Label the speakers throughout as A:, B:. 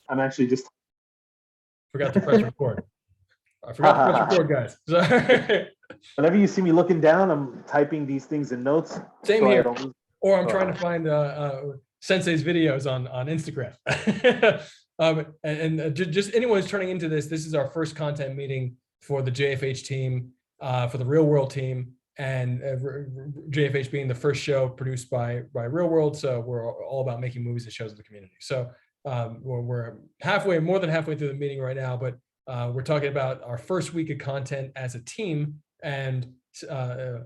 A: I'm actually just.
B: Forgot to press record. I forgot to press record, guys. Sorry.
A: Whenever you see me looking down, I'm typing these things in notes.
B: Same
A: so
B: here. Or I'm trying to find Sensei's videos on Instagram. Just anyone who's turning into this is our first content meeting for the JFH team, for the ReelwUrld team, and JFH being the first show produced by ReelwUrld. So we're all about making movies and shows in the community. So we're more than halfway through the meeting right now, but we're talking about our first week of content as a team. And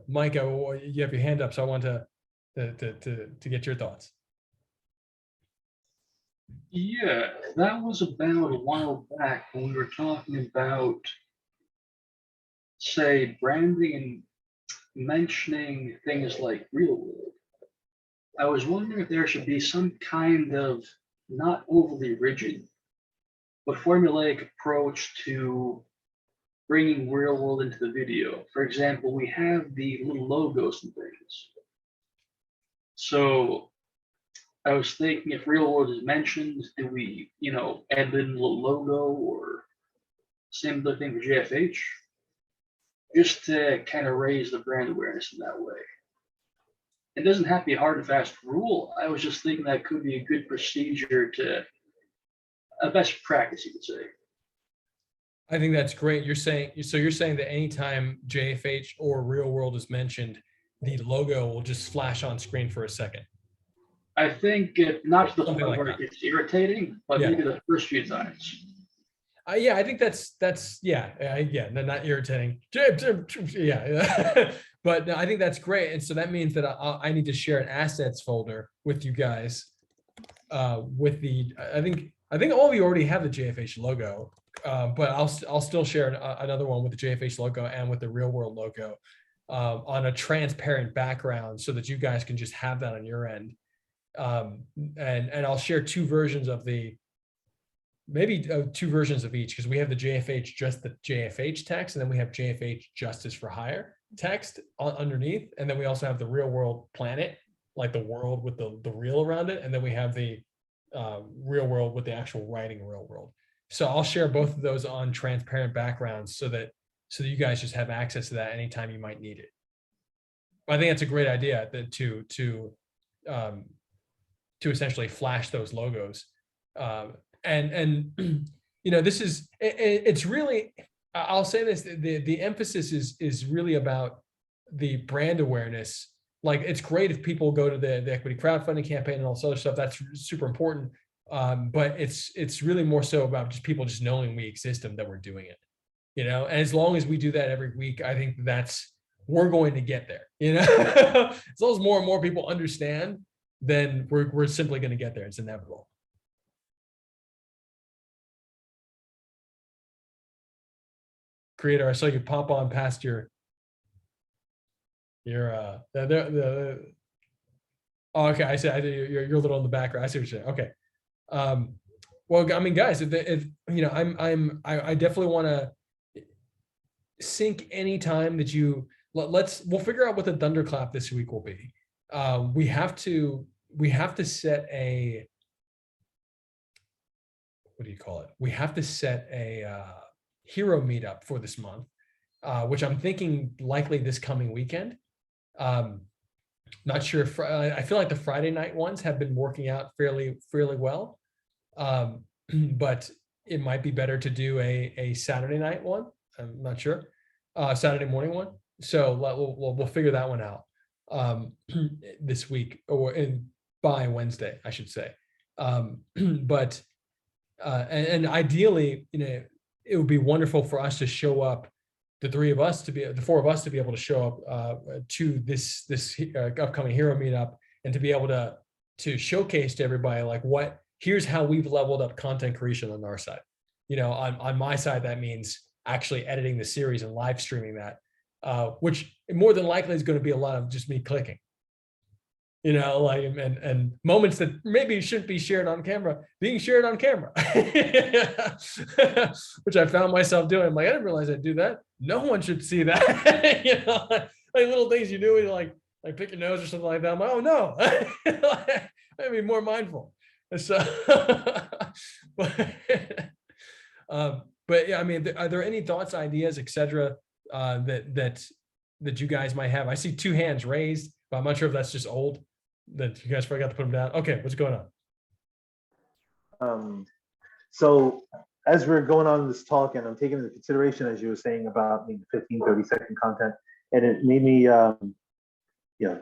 B: Micah, you have your hand up, so I want to get your thoughts.
C: Yeah, that was about a while back when we were talking about, say, branding and mentioning things like ReelwUrld. I was wondering if there should be some kind of not overly rigid, but formulaic approach to bringing ReelwUrld into the video. For example, we have the little logos and things. So I was thinking if ReelwUrld is mentioned, do we, add in a little logo or similar thing for JFH? Just to kind of raise the brand awareness in that way. It doesn't have to be a hard and fast rule. I was just thinking that could be a good procedure to a best practice, you could say.
B: I think that's great. You're saying that anytime JFH or ReelwUrld is mentioned, the logo will just flash on screen for a second.
C: I think not to the point where
B: like
C: it's irritating, but maybe the first few times.
B: Yeah, I think that's not irritating. Yeah, but no, I think that's great. And so that means that I need to share an assets folder with you guys. With the I think all of you already have the JFH logo, but I'll still share another one with the JFH logo and with the ReelwUrld logo on a transparent background, so that you guys can just have that on your end. And I'll share two versions of maybe two versions of each, because we have the JFH, just the JFH text, and then we have JFH Justice for Hire text underneath. And then we also have the ReelwUrld planet, like the world with the reel around it. And then we have the ReelwUrld with the actual writing ReelwUrld. So I'll share both of those on transparent backgrounds so that you guys just have access to that anytime you might need it. I think that's a great idea to essentially flash those logos. And this is, it's really, I'll say this, the emphasis is really about the brand awareness. Like, it's great if people go to the equity crowdfunding campaign and all this other stuff. That's super important. But it's really more so about just people just knowing we exist and that we're doing it, and as long as we do that every week, I think we're going to get there, as long as more and more people understand, then we're simply going to get there. It's inevitable. Creator, I saw you pop on past your oh, okay, I said you're a little in the background. I see what you're saying. Okay. Well, I mean, guys, if I definitely want to sync anytime that we'll figure out what the thunderclap this week will be. We have to set a, what do you call it? We have to set a hero meetup for this month, which I'm thinking likely this coming weekend. Not sure if I feel like the Friday night ones have been working out fairly well, but it might be better to do a Saturday night one. I'm not sure, Saturday morning one. So we'll figure that one out this week, or by Wednesday, I should say. But and ideally, it would be wonderful for us to show up, the four of us to be able to show up to this upcoming hero meetup, and to be able to showcase to everybody, like, here's how we've leveled up content creation on our side. On my side, that means actually editing the series and live streaming that, which more than likely is going to be a lot of just me clicking. And moments that maybe shouldn't be shared on camera, being shared on camera, which I found myself doing. I'm like, I didn't realize I'd do that. No one should see that. Like little things you do, like pick your nose or something like that. I'm like, oh no, I'd be more mindful. So, but yeah, I mean, are there any thoughts, ideas, etc., that you guys might have? I see 2 hands raised, but I'm not sure if that's just old that you guys forgot to put them down. Okay, what's going on?
A: So as we're going on this talk, and I'm taking into consideration, as you were saying about the 15, 30-second content, and it made me,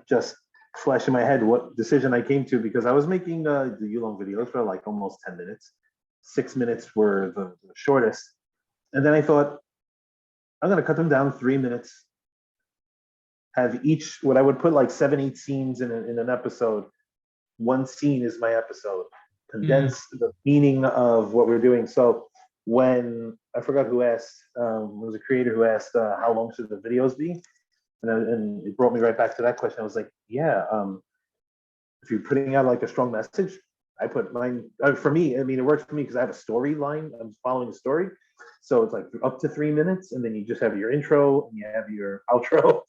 A: just flash in my head what decision I came to, because I was making the Ulong videos for like almost 10 minutes. 6 minutes were the shortest. And then I thought, I'm going to cut them down 3 minutes, have each, what I would put like 7, 8 scenes in an episode. One scene is my episode. Condense the meaning of what we're doing. So when, I forgot who asked, it was a creator who asked, how long should the videos be? And it brought me right back to that question. I was like, yeah, if you're putting out like a strong message, I put mine, for me, I mean, it works for me because I have a storyline. I'm following a story. So it's like up to 3 minutes, and then you just have your intro and you have your outro.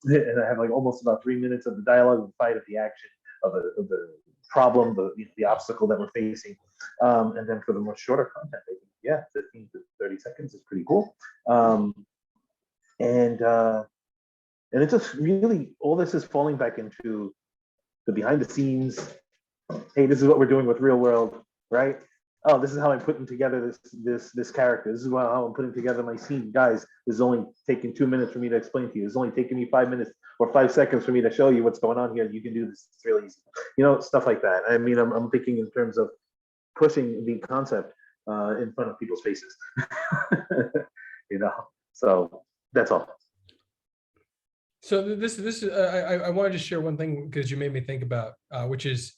A: And I have like almost about 3 minutes of the dialogue, the fight, of the action, of the problem, the obstacle that we're facing. And then for the more shorter content, I think, yeah, 15 to 30 seconds is pretty cool. And it just really, all this is falling back into the behind the scenes. Hey, this is what we're doing with ReelwUrld, right? Oh, this is how I'm putting together this character. This is how I'm putting together my scene. Guys, this is only taking 2 minutes for me to explain to you. It's only taking me 5 minutes or 5 seconds for me to show you what's going on here. You can do this. It's really easy. Stuff like that. I mean, I'm thinking in terms of pushing the concept in front of people's faces. So that's all.
B: So this is I wanted to share one thing because you made me think about, which is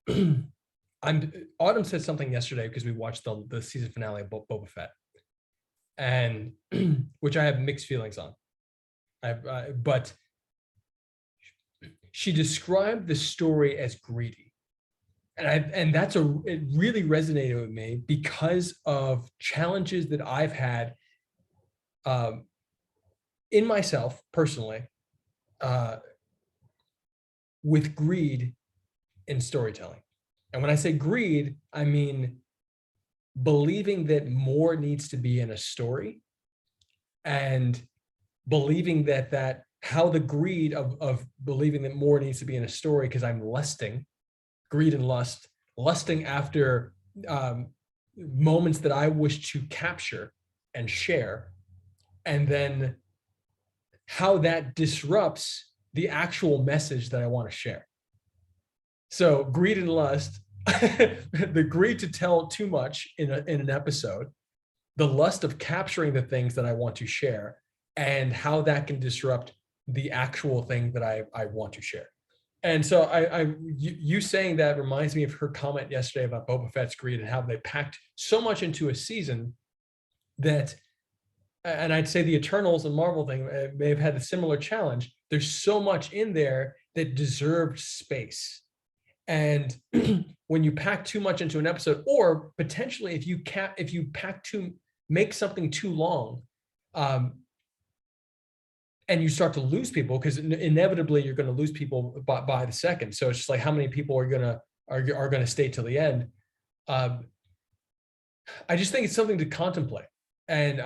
B: Autumn said something yesterday because we watched the season finale of Boba Fett, and which I have mixed feelings on. But she described the story as greedy, and it really resonated with me because of challenges that I've had in myself personally with greed in storytelling. And when I say greed, I mean believing that more needs to be in a story, and believing that how the greed of believing that more needs to be in a story, because I'm lusting, greed and lusting after moments that I wish to capture and share, and then how that disrupts the actual message that I want to share. So greed and lust, the greed to tell too much in an episode, the lust of capturing the things that I want to share, and how that can disrupt the actual thing that I want to share. And so you saying that reminds me of her comment yesterday about Boba Fett's greed and how they packed so much into a season that, and I'd say the Eternals and Marvel thing may have had a similar challenge. There's so much in there that deserved space. And when you pack too much into an episode, or potentially if you make something too long, and you start to lose people, because inevitably you're going to lose people by the second. So it's just like, how many people are going to stay till the end? I just think it's something to contemplate. And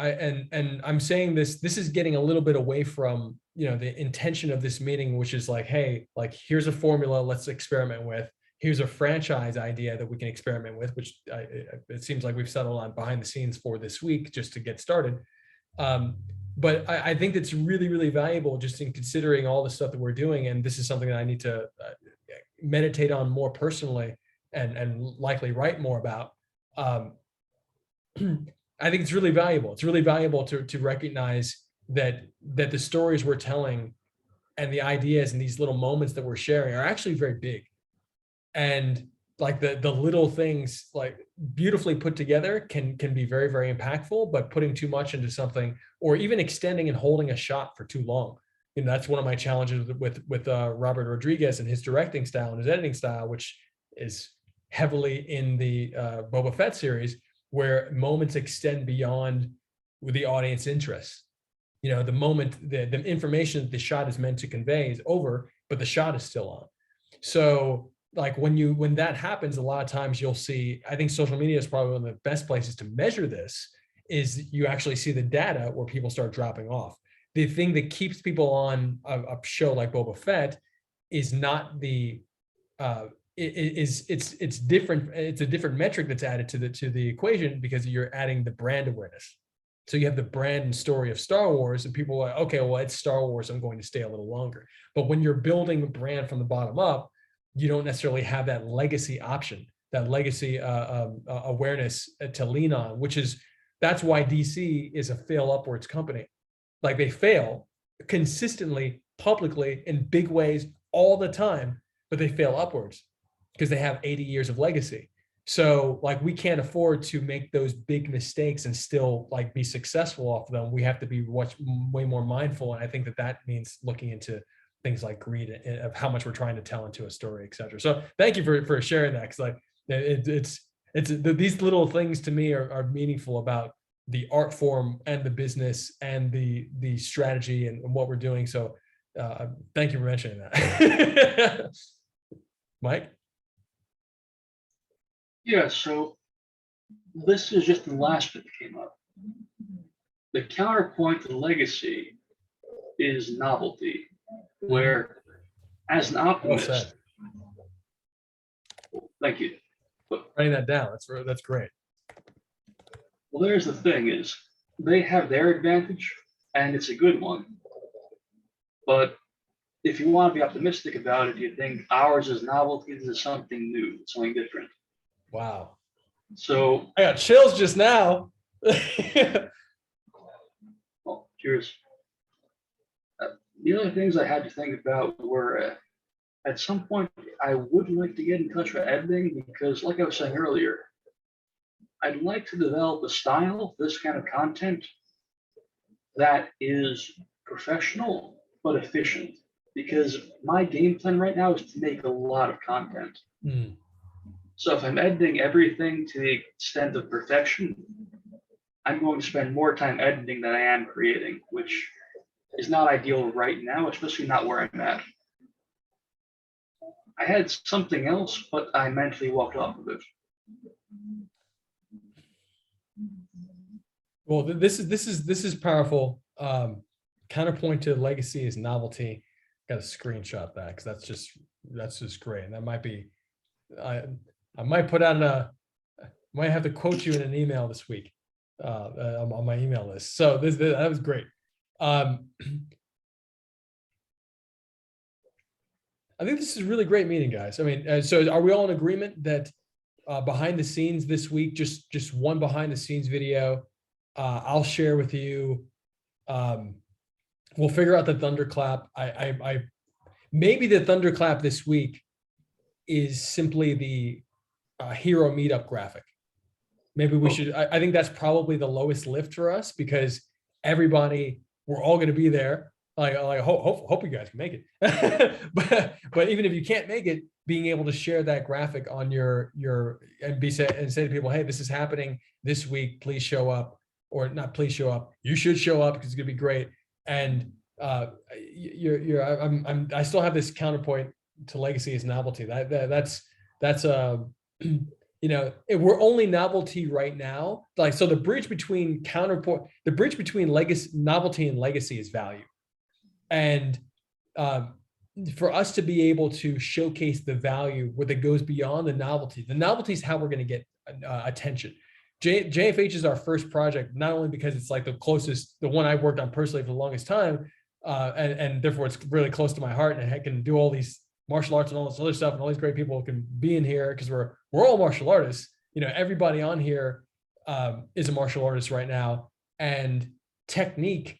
B: I'm saying this is getting a little bit away from, the intention of this meeting, which is like, hey, like, here's a formula, let's experiment with. Here's a franchise idea that we can experiment with, which it seems like we've settled on behind the scenes for this week just to get started. But I think it's really, really valuable just in considering all the stuff that we're doing. And this is something that I need to meditate on more personally and likely write more about. I think it's really valuable. It's really valuable to recognize that the stories we're telling and the ideas and these little moments that we're sharing are actually very big. And like the little things, like beautifully put together, can be very, very impactful, but putting too much into something, or even extending and holding a shot for too long, that's one of my challenges with Robert Rodriguez and his directing style and his editing style, which is heavily in the Boba Fett series, where moments extend beyond the audience interest. The moment, the information that the shot is meant to convey is over, but the shot is still on. So like when that happens, a lot of times you'll see, I think social media is probably one of the best places to measure this, is you actually see the data where people start dropping off. The thing that keeps people on a show like Boba Fett is not the it's different. It's a different metric that's added to the equation, because you're adding the brand awareness. So you have the brand and story of Star Wars, and people are like, okay, well, it's Star Wars, I'm going to stay a little longer. But when you're building a brand from the bottom up, you don't necessarily have that legacy option, that legacy awareness to lean on, that's why DC is a fail upwards company. Like, they fail consistently, publicly, in big ways all the time, but they fail upwards because they have 80 years of legacy. So like, we can't afford to make those big mistakes and still like be successful off of them. We have to be way more mindful. And I think that means looking into things like greed of how much we're trying to tell into a story, et cetera. So thank you for sharing that. Cause like these little things to me are meaningful about the art form and the business and the strategy and what we're doing. So thank you for mentioning that. Mike?
C: Yeah, so this is just the last bit that came up. The counterpoint to legacy is novelty, where as an optimist, thank you.
B: Writing that down, that's great.
C: Well, there's the thing is, they have their advantage, and it's a good one. But if you want to be optimistic about it, you think ours is novelty, this is something new, something different.
B: Wow.
C: So
B: I got chills just now.
C: well, cheers. The other things I had to think about were at some point, I would like to get in touch with editing, because like I was saying earlier, I'd like to develop a style, this kind of content, that is professional but efficient, because my game plan right now is to make a lot of content. So if I'm editing everything to the extent of perfection, I'm going to spend more time editing than I am creating, which is not ideal right now, especially not where I'm at. I had something else, but I mentally walked off of it.
B: Well, this is powerful. Counterpoint to legacy is novelty. Got to screenshot that, because that's just great. And that might be, I might put out might have to quote you in an email this week on my email list. So that was great. I think this is a really great meeting, guys. I mean, so are we all in agreement that behind the scenes this week, just one behind the scenes video, I'll share with you. We'll figure out the thunderclap. I maybe the thunderclap this week is simply the hero meetup graphic. Maybe we should. I think that's probably the lowest lift for us, because we're all going to be there. Like hope you guys can make it. but even if you can't make it, being able to share that graphic on your and say to people, hey, this is happening this week. Please show up, or not. Please show up. You should show up, because it's going to be great. And I still have this counterpoint to legacy is novelty. That's you know, if we're only novelty right now, like, so the bridge between legacy, novelty, and legacy is value. And for us to be able to showcase the value where that goes beyond the novelty is how we're going to get attention. JFH is our first project, not only because it's like the one I worked on personally for the longest time, and therefore it's really close to my heart, and I can do all these martial arts and all this other stuff, and all these great people can be in here because we're all martial artists. You know, everybody on here is a martial artist right now, and technique,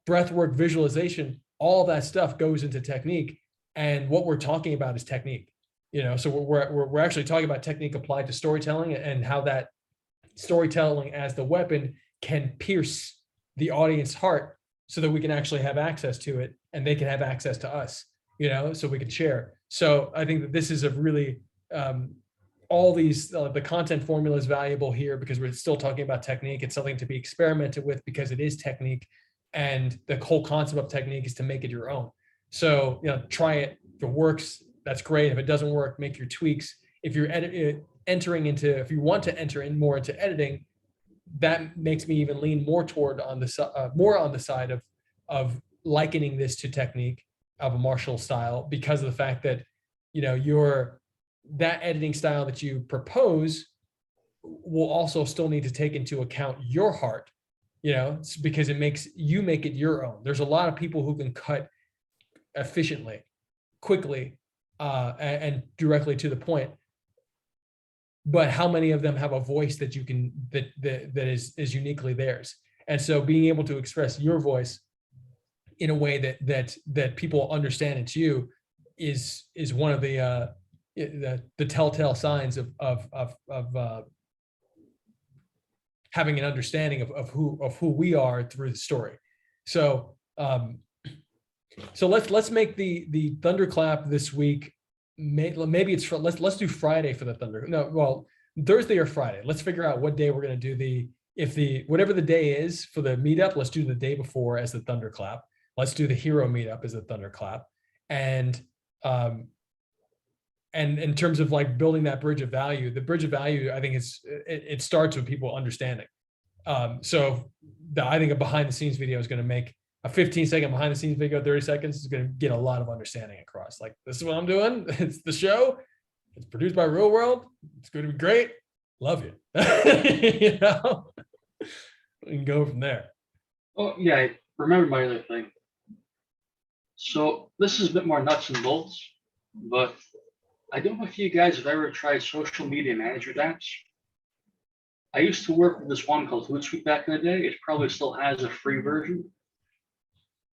B: breathwork, visualization, all that stuff goes into technique. And what we're talking about is technique. You know, so we're actually talking about technique applied to storytelling, and how that storytelling as the weapon can pierce the audience heart, so that we can actually have access to it, and they can have access to us, you know, so we can share. So I think that this is a really, all these, the content formula is valuable here, because we're still talking about technique. It's something to be experimented with, because it is technique. And the whole concept of technique is to make it your own. So, you know, try it. If it works, that's great. If it doesn't work, make your tweaks. If you're if you want to enter in more into editing, that makes me even lean more toward on the side of likening this to technique of a martial style, because of the fact that, you know, that editing style that you propose will also still need to take into account your heart, you know, because you make it your own. There's a lot of people who can cut efficiently, quickly, and directly to the point. But how many of them have a voice that you can that is uniquely theirs? And so being able to express your voice in a way that people understand it's you is one of the telltale signs of having an understanding of who we are through the story. So let's make the thunderclap this week. Maybe it's let's do Friday for the thunder. No, well, Thursday or Friday. Let's figure out what day we're going to do whatever the day is for the meetup. Let's do the day before as the thunderclap. Let's do the hero meetup as a thunderclap. And in terms of like building that bridge of value, the bridge of value, I think it starts with people understanding. So I think a behind the scenes video is going to make a 15-second behind the scenes video, 30 seconds is going to get a lot of understanding across. Like, this is what I'm doing. It's the show. It's produced by ReelwUrld. It's going to be great. Love you. You know, we can go from there.
C: Oh yeah, I remember my other thing. So this is a bit more nuts and bolts, but I don't know if you guys have ever tried social media management apps. I used to work with this one called Hootsuite back in the day. It probably still has a free version,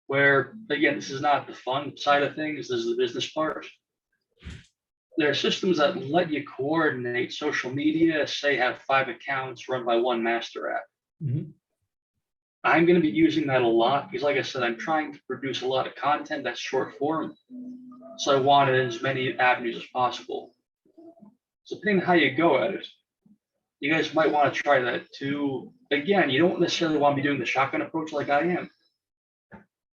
C: where, again, this is not the fun side of things, this is the business part. There are systems that let you coordinate social media, say have 5 accounts run by one master app.
B: Mm-hmm.
C: I'm going to be using that a lot because, like I said, I'm trying to produce a lot of content that's short form. So I wanted as many avenues as possible. So depending on how you go at it, you guys might want to try that too. Again, you don't necessarily want to be doing the shotgun approach like I am.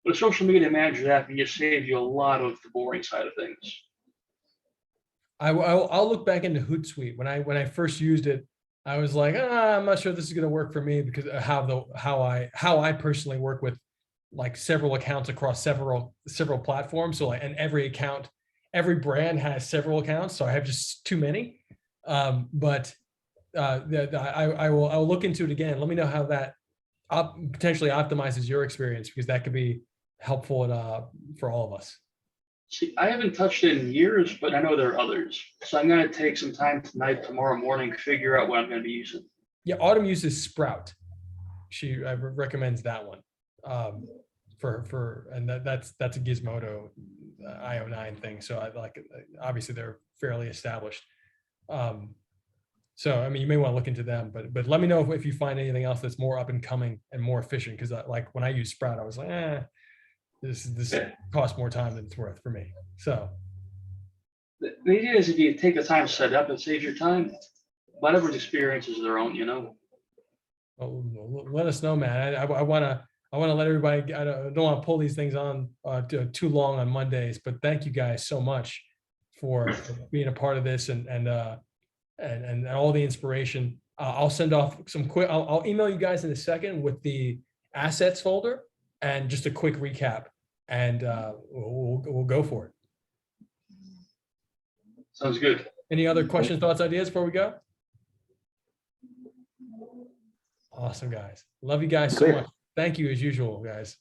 C: But a social media manager app can just save you a lot of the boring side of things.
B: I'll look back into Hootsuite. When I first used it, I was like, I'm not sure this is going to work for me because of how I personally work with like several accounts across several platforms. So like, and every brand has several accounts. So I have just too many. But I'll look into it again. Let me know how that potentially optimizes your experience, because that could be helpful for all of us.
C: See, I haven't touched it in years, but I know there are others. So I'm going to take some time tonight, tomorrow morning, figure out what I'm going to be using.
B: Yeah, Autumn uses Sprout. She recommends that one and that's a Gizmodo IO9 thing. So I like, obviously they're fairly established. So I mean, you may want to look into them, but let me know if you find anything else that's more up and coming and more efficient. Because like when I used Sprout, I was like, this costs more time than it's worth for me. So
C: the idea is, if you take the time to set up, it saves your time. But everyone's experience is their own, you know.
B: Well, let us know, man. I want to let everybody. I don't want to pull these things on too long on Mondays, but thank you guys so much for being a part of this and all the inspiration. I'll send off some quick. I'll email you guys in a second with the assets folder and just a quick recap, and we'll go for it.
C: Sounds good.
B: Any other questions, thoughts, ideas before we go? Awesome, guys. Love you guys so much. Thank you as usual, guys.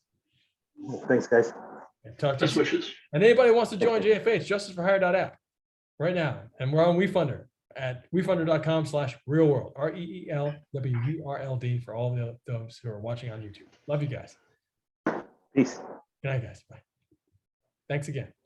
A: Thanks, guys.
B: Talk to you soon.
C: Wishes.
B: And anybody wants to join JFH, justiceforhire.app right now. And we're on WeFunder at wefunder.com/ReelwUrld, ReelWurld for all those who are watching on YouTube. Love you guys.
A: Peace.
B: Good night, guys. Bye. Thanks again.